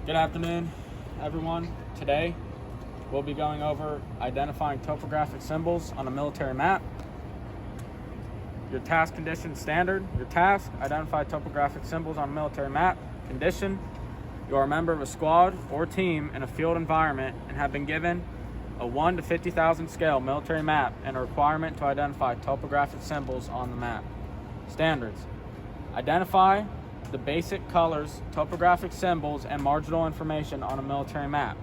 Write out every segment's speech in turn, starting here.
Good afternoon, everyone. Today, we'll be going over identifying topographic symbols on a military map. Your task condition standard. Your task, identify topographic symbols on a military map. Condition, you are a member of a squad or team in a field environment and have been given a 1 to 50,000 scale military map and a requirement to identify topographic symbols on the map. Standards, identify the basic colors, topographic symbols, and marginal information on a military map.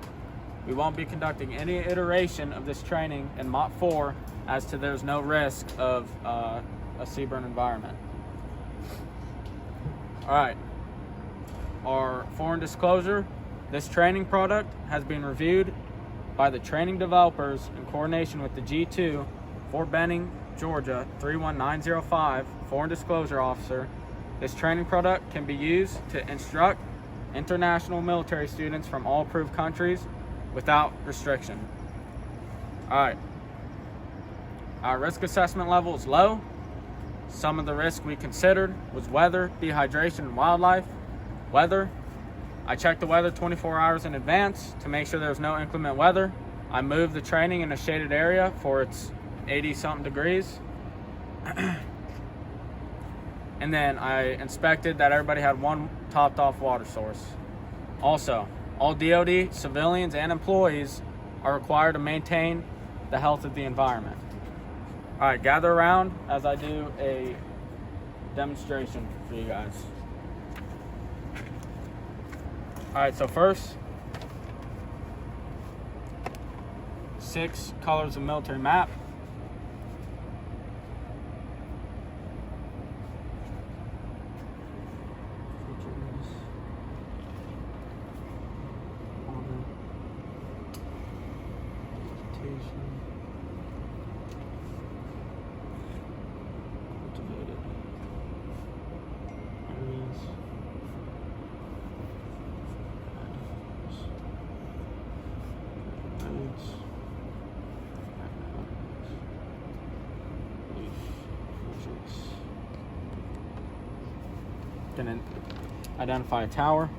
We won't be conducting any iteration of this training in Mod 4 as to there's no risk of a seaborne environment. All right, our foreign disclosure, this training product has been reviewed by the training developers in coordination with the G2, Fort Benning, Georgia, 31905, foreign disclosure officer. This training product can be used to instruct international military students from all approved countries without restriction. All right. Our risk assessment level is low. Some of the risk we considered was weather, dehydration, and wildlife. Weather, I checked the weather 24 hours in advance to make sure there was no inclement weather. I moved the training in a shaded area for its 80-something degrees. And then I inspected that everybody had one topped off water source. Also, all DoD civilians and employees are required to maintain the health of the environment. All right, gather around as I do a demonstration for you guys. All right, so first, 6 colors of military map. Gonna identify a tower.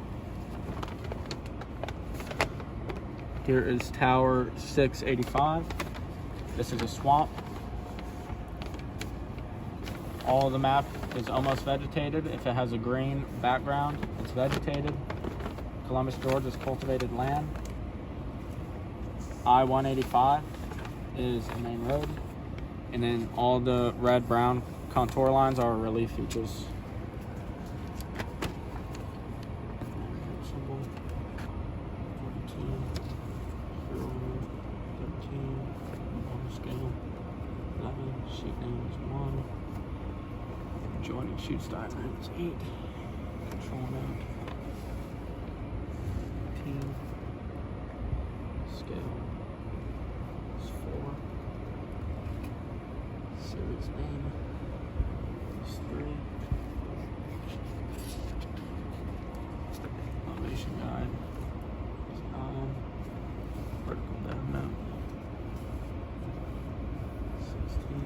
Here is tower 685. This is a swamp. All of the map is almost vegetated. If it has a green background, it's vegetated. Columbus, Georgia is cultivated land. I-185 is the main road. And then all the red, brown contour lines are relief features. Sheet name is 1. Joining shoots diagram is 8. Control mount. Team. Scale is 4. Series name is 3. Elevation guide is 9. Vertical data mount. 16.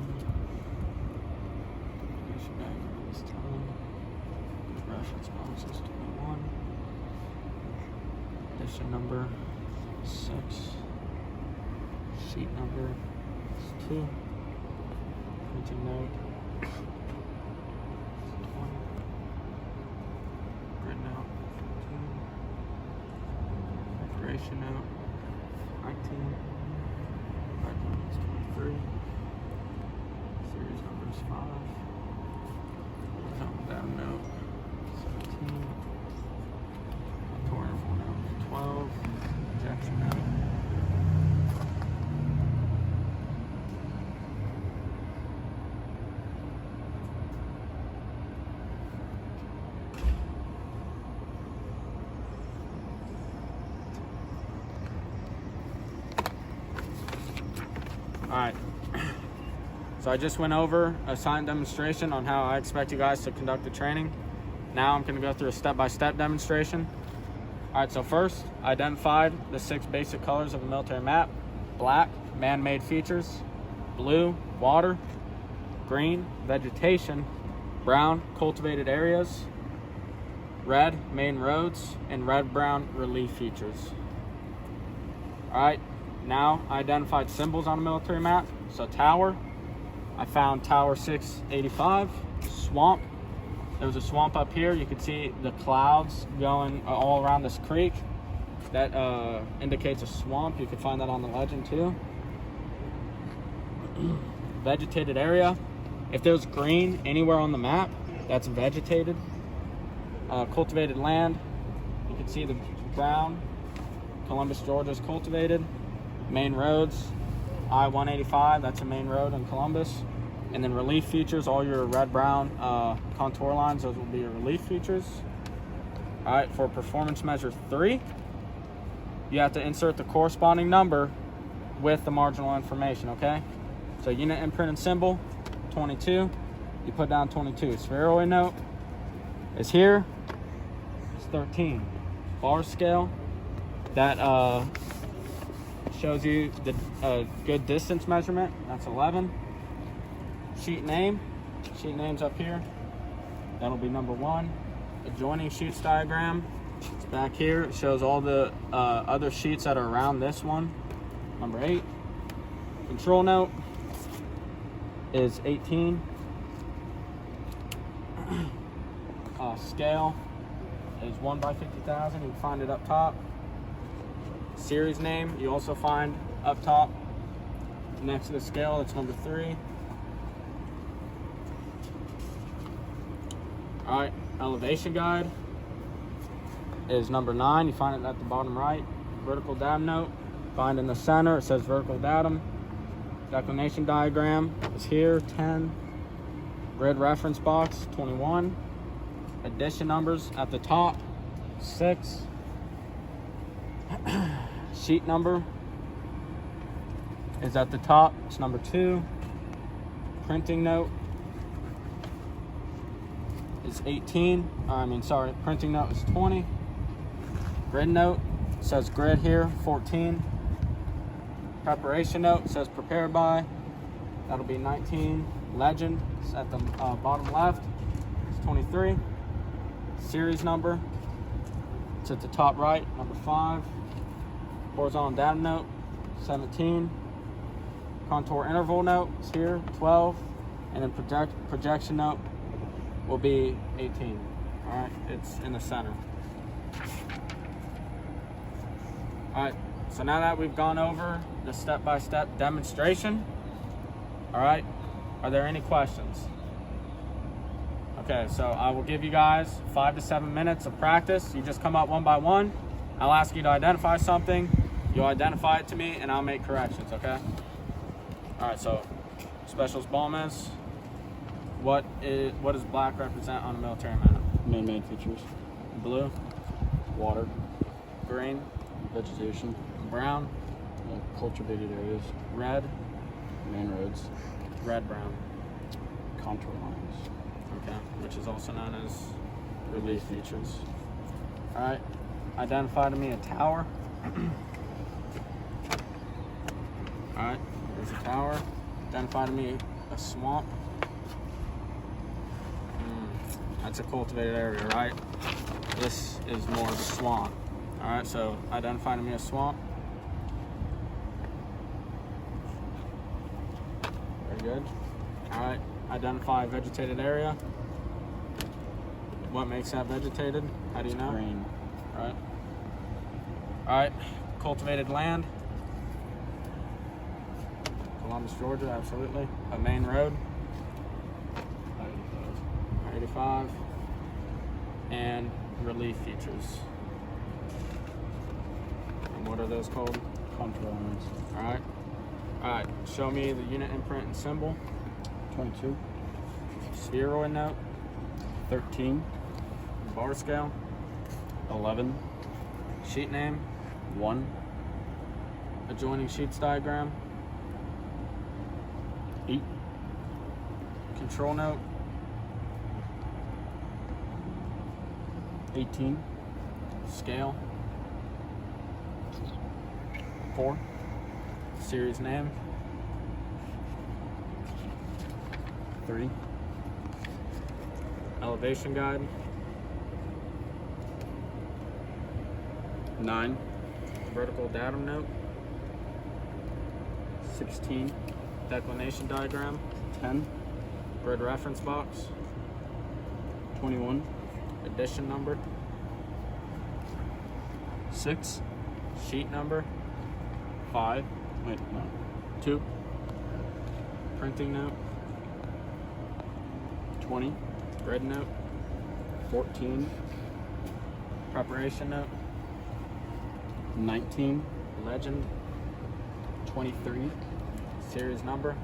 Reference box is 21. Edition number is 6. Sheet number is 2. Printing note is 20. Grid note 15. Decoration note 19. Background is 23. Series number is 5. Down note 17. Contour interval note 12. Projection note. All right. So I just went over a silent demonstration on how I expect you guys to conduct the training. Now I'm going to go through a step-by-step demonstration. All right, so first, I identified the 6 basic colors of a military map. Black, man-made features. Blue, water. Green, vegetation. Brown, cultivated areas. red main roads, and red-brown relief features. All right, now I identified symbols on a military map. So tower, I found Tower 685. Swamp, there was a swamp up here. You can see the clouds going all around this creek. That indicates a swamp. You can find that on the legend too. Vegetated area. If there's green anywhere on the map, that's vegetated. Cultivated land. You can see the brown. Columbus, Georgia is cultivated. Main roads. I-185, that's a main road in Columbus. And then relief features, all your red-brown contour lines, those will be your relief features. All right, for performance measure 3, you have to insert the corresponding number with the marginal information, okay? So unit imprint and symbol, 22, you put down 22. Spheroid note is here, it's 13. Bar scale, that shows you the good distance measurement, that's 11. Sheet name's up here, that'll be number 1. Adjoining sheets diagram, it's back here, it shows all the other sheets that are around this one, number 8. Control note is 18. Scale is 1 by 50,000. You can find it up top. Series name you also find up top next to the scale. That's number 3. All right, elevation guide is number 9. You find it at the bottom right. Vertical datum note, find in the center. It says vertical datum. Declination diagram is here, 10. Grid reference box, 21. Addition numbers at the top, 6. Sheet number is at the top, it's number 2. Printing note is 18. Printing note is 20. Grid note says grid here, 14. Preparation note says prepared by, that'll be 19. Legend is at the bottom left, it's 23. Series number, it's at the top right, number 5. Horizontal datum note, 17. Contour interval note is here, 12. And then projection note will be 18. All right, it's in the center. All right, so now that we've gone over the step-by-step demonstration, all right, are there any questions? Okay, so I will give you guys 5 to 7 minutes of practice. You just come up one by one. I'll ask you to identify something. You'll identify it to me, and I'll make corrections, okay? All right, so Specialist Balmes, what does black represent on a military map? Main features. Blue? Water. Green? Vegetation. Brown? Cultivated areas. Red? Main roads. Red-brown. Contour lines. Okay, which is also known as relief features. All right, identify to me a tower. All right, there's a tower. Identify to me a swamp. That's a cultivated area, right? This is more of a swamp. All right, so identify to me a swamp. Very good. All right, identify vegetated area. What makes that vegetated? How do you know? Green. All right. All right, cultivated land. Columbus, Georgia, absolutely. A main road. 85. And relief features. And what are those called? Contour lines. All right. All right, show me the unit imprint and symbol. 22. Spheroid note. 13. Bar scale. 11. Sheet name. 1. Adjoining sheets diagram. 8. Control note. 18. Scale. 4. Series name. 3. Elevation guide. 9, Vertical datum note. 16, Declination diagram. 10, Grid reference box. 21, Edition number. 6, Sheet number. 5, wait, no, 2, Printing note. 20, Grid note. 14, Preparation note. 19, Legend. 23, Series number.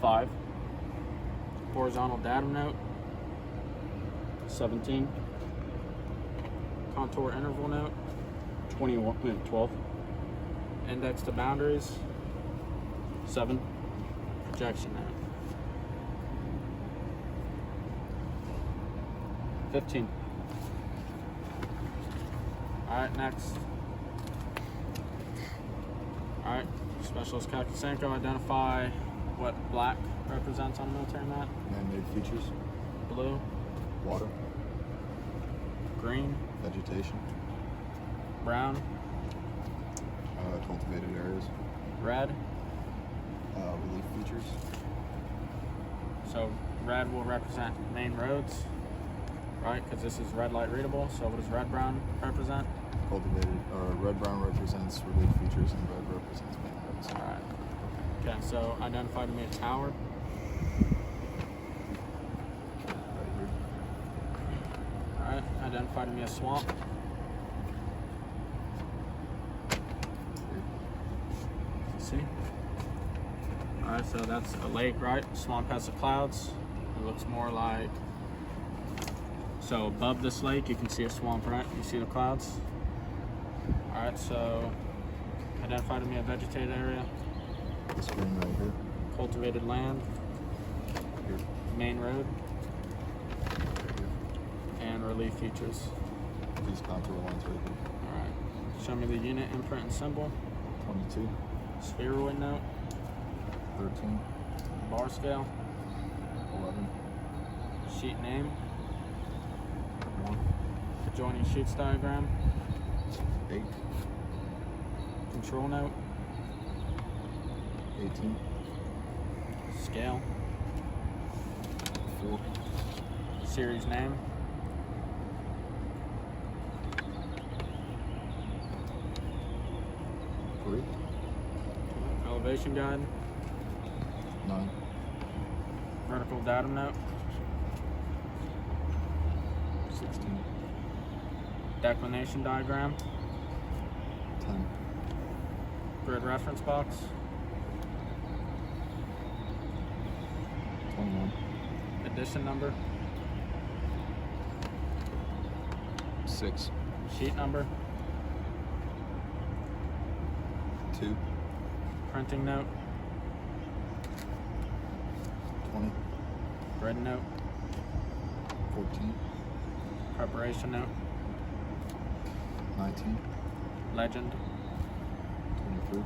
5, Horizontal datum note. 17, Contour interval note. 21, wait, 12, Index to boundaries. 7, Projection note. 15. Alright, next. Alright, Specialist Captain Senko, identify what black represents on a military map. Man-made features, Blue, water, green, vegetation, brown, cultivated areas, red. relief features, So red will represent main roads, right? Because this is red light readable. So what does red brown represent? cultivated, red-brown represents relief features and red represents main roads. All right. Okay, so identify to me a tower. Right here. All right, identify to me a swamp. See? All right, so that's a lake, right? Swamp has the clouds. It looks more like, so above this lake, you can see a swamp, right? You see the clouds? All right, so identify to me a vegetated area, This green right here. cultivated land, Here. main road, Right here. and relief features. These contour lines right here. All right, show me the unit, imprint, and symbol, 22, spheroid note, 13, bar scale, 11, sheet name, 1, adjoining sheets diagram, 8, control note, 18, scale, 4, series name, 3, elevation guide, 9, vertical datum note, 16, declination diagram, 10, grid reference box, 21, edition number, 6, sheet number, 2, printing note, 20, grid note, 14, preparation note, 19, legend, 23,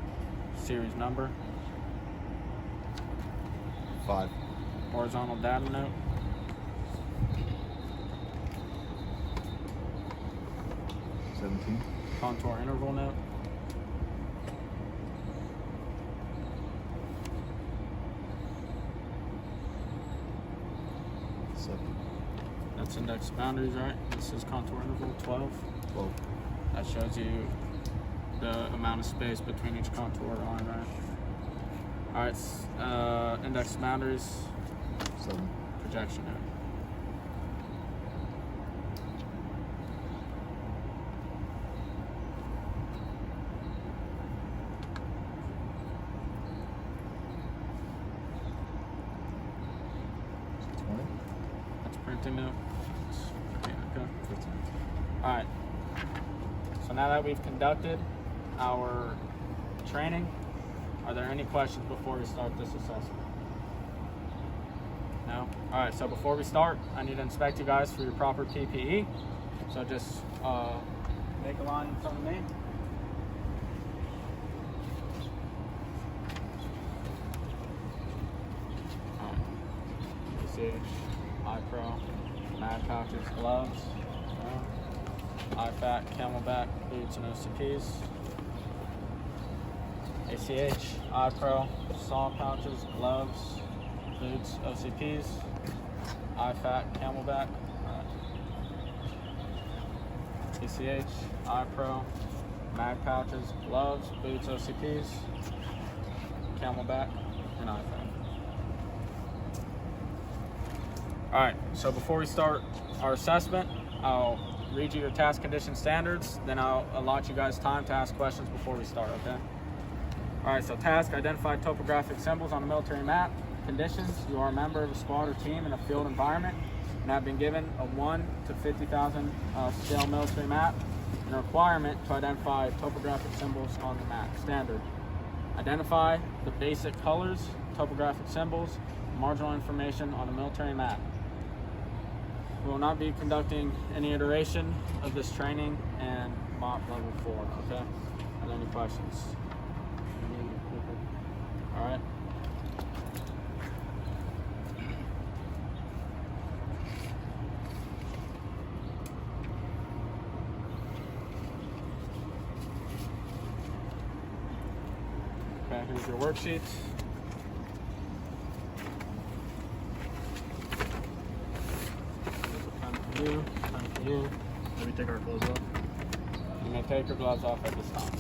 series number, 5, horizontal datum note, 17, contour interval note, 7, that's index boundaries, right? This is contour interval 12. 12, That shows you the amount of space between each contour line, right? All right, index boundaries, 7, projection note. That's printing note. Okay. 15. All right. So now that we've conducted our training, are there any questions before we start this assessment? No? All right, so before we start, I need to inspect you guys for your proper PPE. So just make a line in front of me. All right. You see, eye pro, mag pouches, gloves. IFAC, Camelback, boots and OCPs. ACH, iPro, saw pouches, gloves, boots, OCPs. IFAC, Camelback. ACH, iPro, mag pouches, gloves, boots, OCPs, Camelback, and IFAC. Alright, so before we start our assessment, I'll read you your task condition standards, then I'll allot you guys time to ask questions before we start, okay? Alright, so task, identify topographic symbols on a military map. Conditions, you are a member of a squad or team in a field environment and have been given a 1 to 50,000 scale military map, and a requirement to identify topographic symbols on the map. Standard, identify the basic colors, topographic symbols, marginal information on a military map. We will not be conducting any iteration of this training and MOP level 4, okay? Are there any questions? All right. Okay, here's your worksheets. Time for you, time for you. Let me take our clothes off. You may take your gloves off at this time.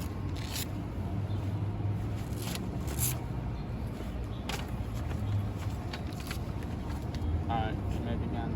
Alright, you may begin.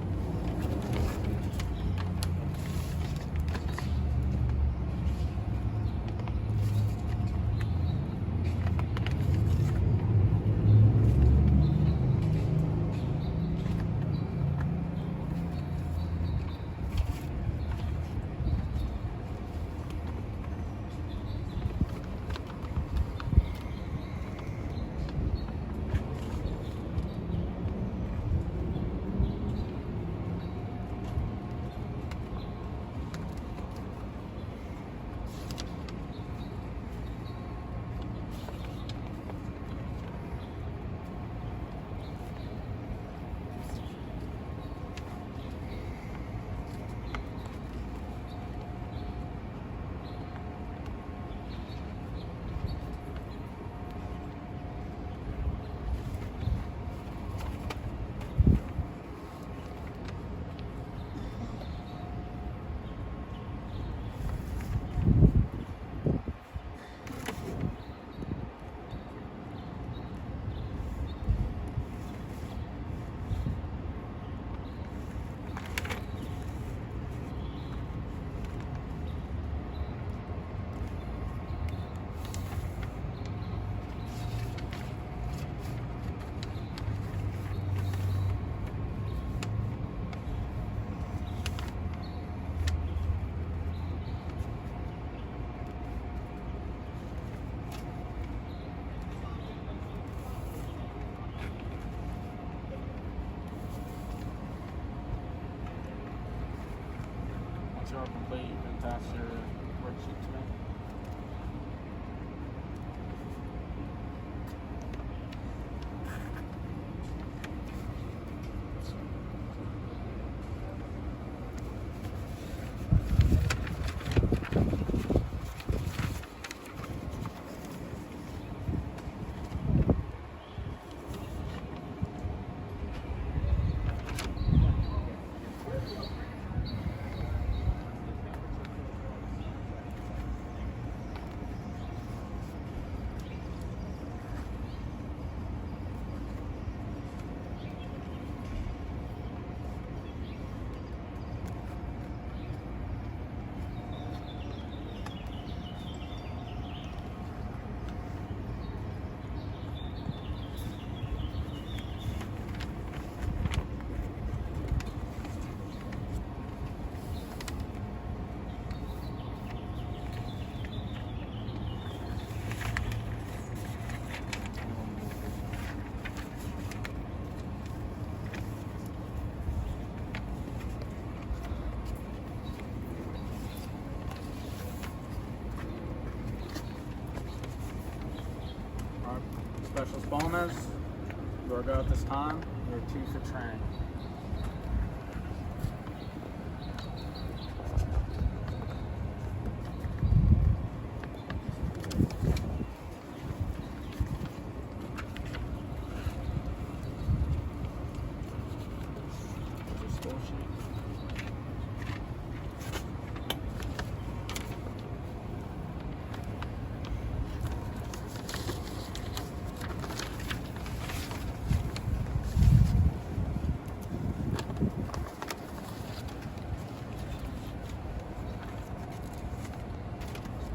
Once you're all complete, you can pass your worksheet to me. Specialist bonus, you are go at this time, you're 2 for training.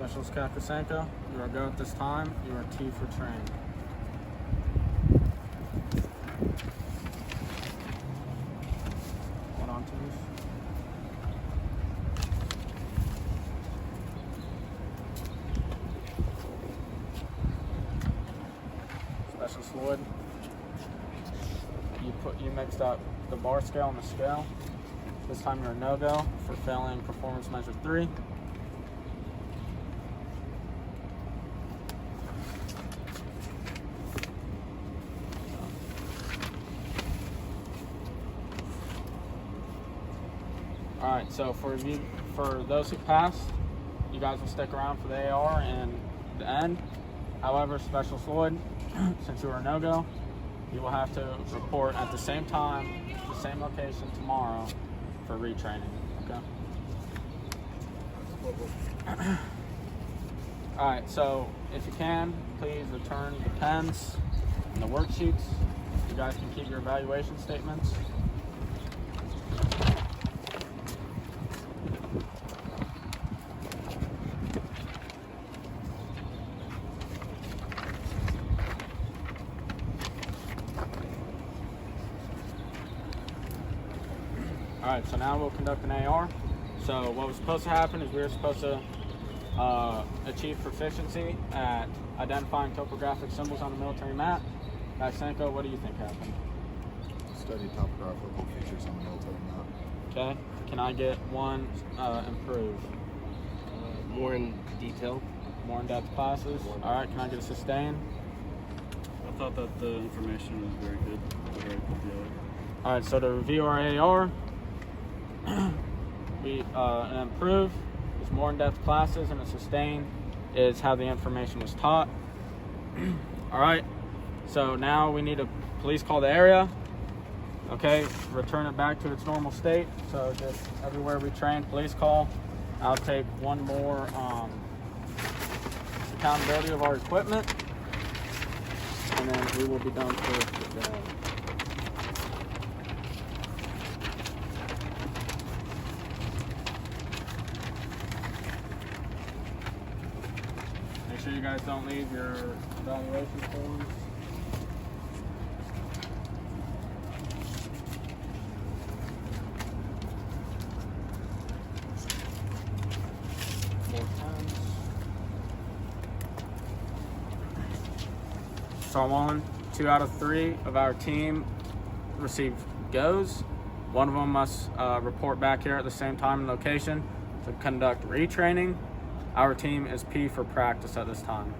Specialist Kakrasenko, you are go at this time. You are T for train. Hold on to this. Specialist Lloyd, you mixed up the bar scale and the scale. This time you're a no-go for failing performance measure 3. Alright, so for those who passed, you guys will stick around for the AR and the end. However, Specialist Lloyd, since you were a no-go, you will have to report at the same time, the same location tomorrow for retraining, okay? Alright, so if you can, please return the pens and the worksheets. You guys can keep your evaluation statements. Alright, so now we'll conduct an AR. So what was supposed to happen is we were supposed to achieve proficiency at identifying topographic symbols on the military map. Kakrasenko, what do you think happened? Study topographical features on the military map. Okay, can I get one improve? More in detail. More in-depth classes. Alright, can I get a sustain? I thought that the information was very good. Very put together. Alright, so to review our AR, an improve is more in-depth classes, and a sustain is how the information was taught. Alright, so now we need to police call the area. Okay, return it back to its normal state. So just everywhere we train, police call. I'll take one more accountability of our equipment, and then we will be done for the day. Make sure you guys don't leave your evaluation forms. So I'm on 2 out of 3 of our team received goes. One of them must report back here at the same time and location to conduct retraining. Our team is P for practice at this time.